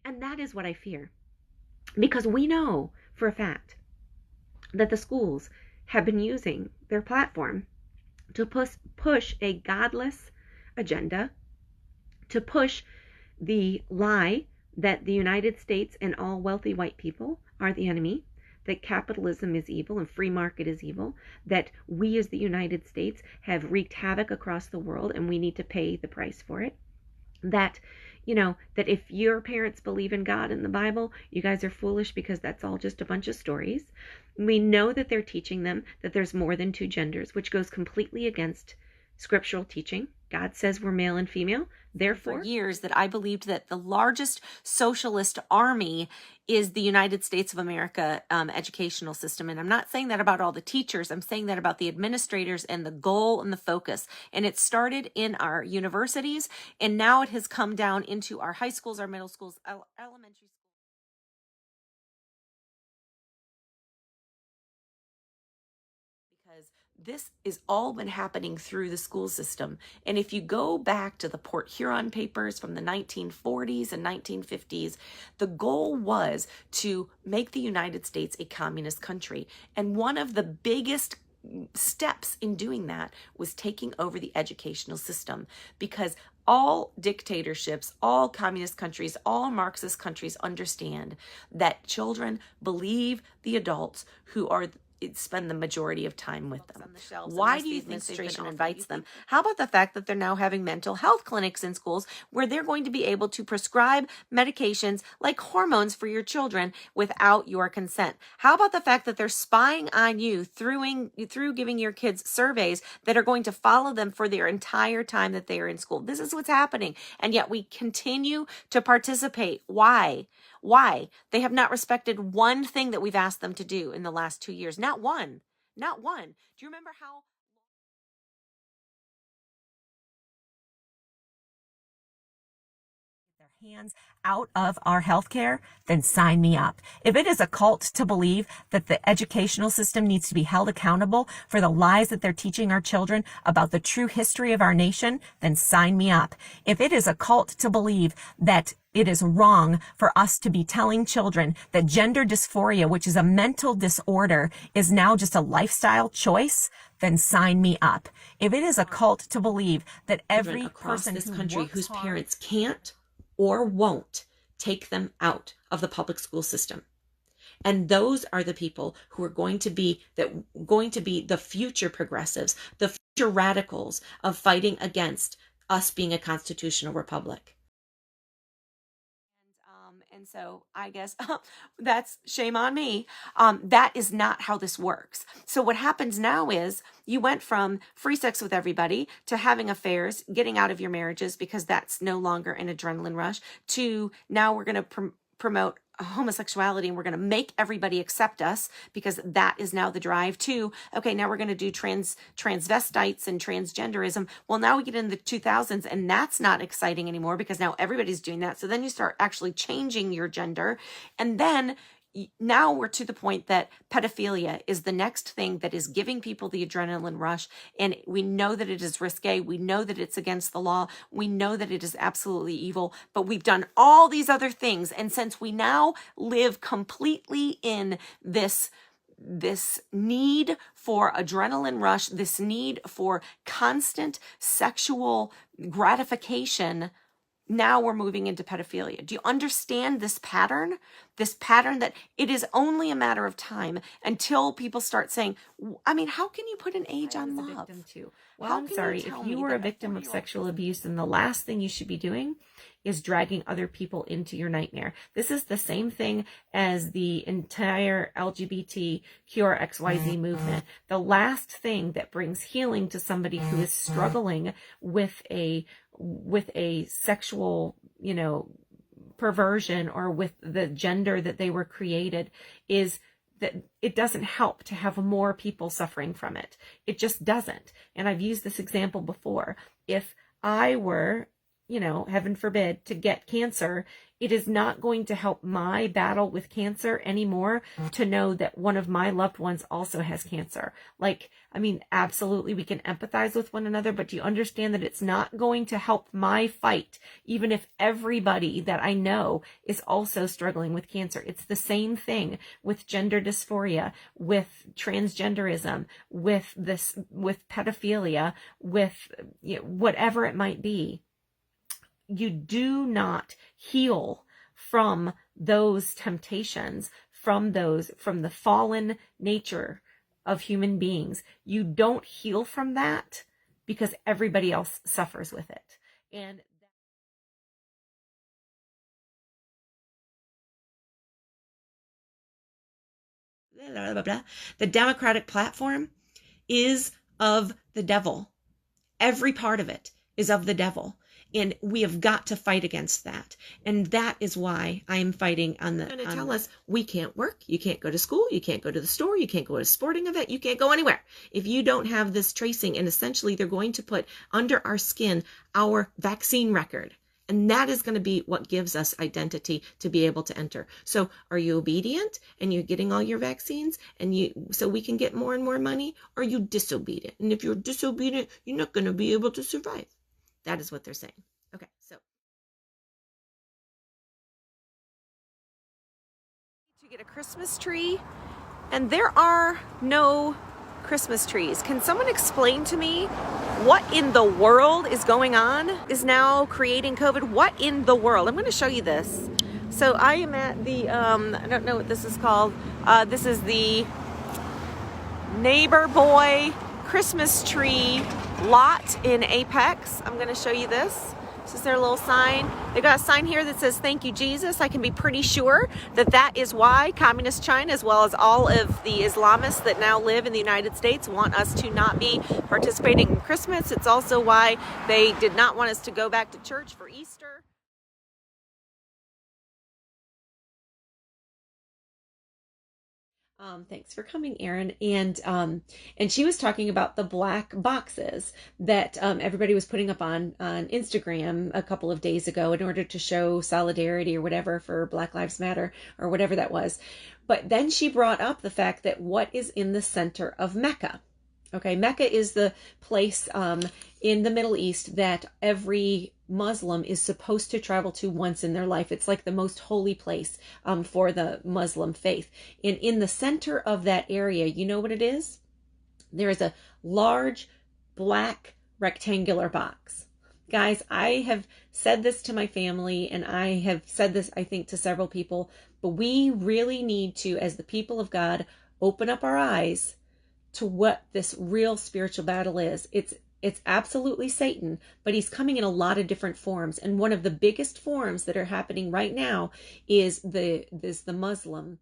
And that is what I fear. Because we know for a fact that the schools have been using their platform to push a godless agenda, to push the lie that the United States and all wealthy white people are the enemy, that capitalism is evil and free market is evil, that we as the United States have wreaked havoc across the world and we need to pay the price for it. That, that if your parents believe in God and the Bible, you guys are foolish because that's all just a bunch of stories. We know that they're teaching them that there's more than two genders, which goes completely against scriptural teaching. God says we're male and female. Therefore, for years that I believed that the largest socialist army is the United States of America educational system. And I'm not saying that about all the teachers. I'm saying that about the administrators and the goal and the focus. And it started in our universities, and now it has come down into our high schools, our middle schools, elementary schools. Because this has all been happening through the school system. And if you go back to the Port Huron papers from the 1940s and 1950s, the goal was to make the United States a communist country. And one of the biggest steps in doing that was taking over the educational system, because all dictatorships, all communist countries, all Marxist countries understand that children believe the adults who are spend the majority of time with them. Why do you think the administration invites them? How about the fact that they're now having mental health clinics in schools where they're going to be able to prescribe medications like hormones for your children without your consent? How about the fact that they're spying on you through giving your kids surveys that are going to follow them for their entire time that they are in school? This is what's happening. And yet we continue to participate. Why? Why? They have not respected one thing that we've asked them to do in the last 2 years. Not one. Not one. Do you remember how their hands out of our healthcare? Then sign me up. If it is a cult to believe that the educational system needs to be held accountable for the lies that they're teaching our children about the true history of our nation, then sign me up. If it is a cult to believe that it is wrong for us to be telling children that gender dysphoria, which is a mental disorder, is now just a lifestyle choice, then sign me up. If it is a cult to believe that every person in this country whose parents can't or won't take them out of the public school system, and those are the people who are going to be the future progressives, the future radicals of fighting against us being a constitutional republic. And so I guess that's shame on me. That is not how this works. So what happens now is you went from free sex with everybody to having affairs, getting out of your marriages because that's no longer an adrenaline rush, to now we're going to promote homosexuality and we're going to make everybody accept us because that is now the drive, to okay, now we're going to do transvestites and transgenderism. Well, now we get in the 2000s and that's not exciting anymore because now everybody's doing that. So then you start actually changing your gender, and then now we're to the point that pedophilia is the next thing that is giving people the adrenaline rush. And we know that it is risque. We know that it's against the law. We know that it is absolutely evil, but we've done all these other things. And since we now live completely in this need for adrenaline rush, this need for constant sexual gratification, now we're moving into pedophilia. Do you understand this pattern? This pattern that it is only a matter of time until people start saying, I mean, how can you put an age on love? Well, I'm sorry, if you were a victim of sexual abuse, then the last thing you should be doing is dragging other people into your nightmare. This is the same thing as the entire LGBT QRXYZ movement. The last thing that brings healing to somebody who is struggling with a sexual, perversion, or with the gender that they were created, is that it doesn't help to have more people suffering from it. It just doesn't. And I've used this example before. If I were heaven forbid, to get cancer, it is not going to help my battle with cancer anymore to know that one of my loved ones also has cancer. Like, I mean, absolutely, we can empathize with one another, but do you understand that it's not going to help my fight, even if everybody that I know is also struggling with cancer? It's the same thing with gender dysphoria, with transgenderism, with pedophilia, with whatever it might be. You do not heal from those temptations, from the fallen nature of human beings. You don't heal from that because everybody else suffers with it. And blah, blah, blah. The Democratic platform is of the devil. Every part of it is of the devil. And we have got to fight against that. And that is why I'm fighting on the... They're going to tell us we can't work, you can't go to school, you can't go to the store, you can't go to a sporting event, you can't go anywhere if you don't have this tracing. And essentially they're going to put under our skin our vaccine record. And that is going to be what gives us identity to be able to enter. So are you obedient and you're getting all your vaccines so we can get more and more money? Or are you disobedient? And if you're disobedient, you're not going to be able to survive. That is what they're saying. Okay, so to get a Christmas tree, and there are no Christmas trees. Can someone explain to me what in the world is going on? Is now creating COVID? What in the world? I'm going to show you this. So I am at the I don't know what this is called. This is the Neighbor Boy Christmas tree lot in Apex. I'm going to show you this. This is their little sign. They got a sign here that says, "Thank you, Jesus." I can be pretty sure that is why Communist China, as well as all of the Islamists that now live in the United States, want us to not be participating in Christmas. It's also why they did not want us to go back to church for Easter. Thanks for coming, Erin. And she was talking about the black boxes that everybody was putting up on Instagram a couple of days ago in order to show solidarity or whatever for Black Lives Matter or whatever that was. But then she brought up the fact that what is in the center of Mecca. Okay, Mecca is the place in the Middle East that every Muslim is supposed to travel to once in their life. It's like the most holy place for the Muslim faith. And in the center of that area, you know what it is? There is a large black rectangular box. Guys, I have said this to my family, and I have said this, I think, to several people, but we really need to, as the people of God, open up our eyes to what this real spiritual battle is. It's absolutely Satan, but he's coming in a lot of different forms. And one of the biggest forms that are happening right now is the Muslim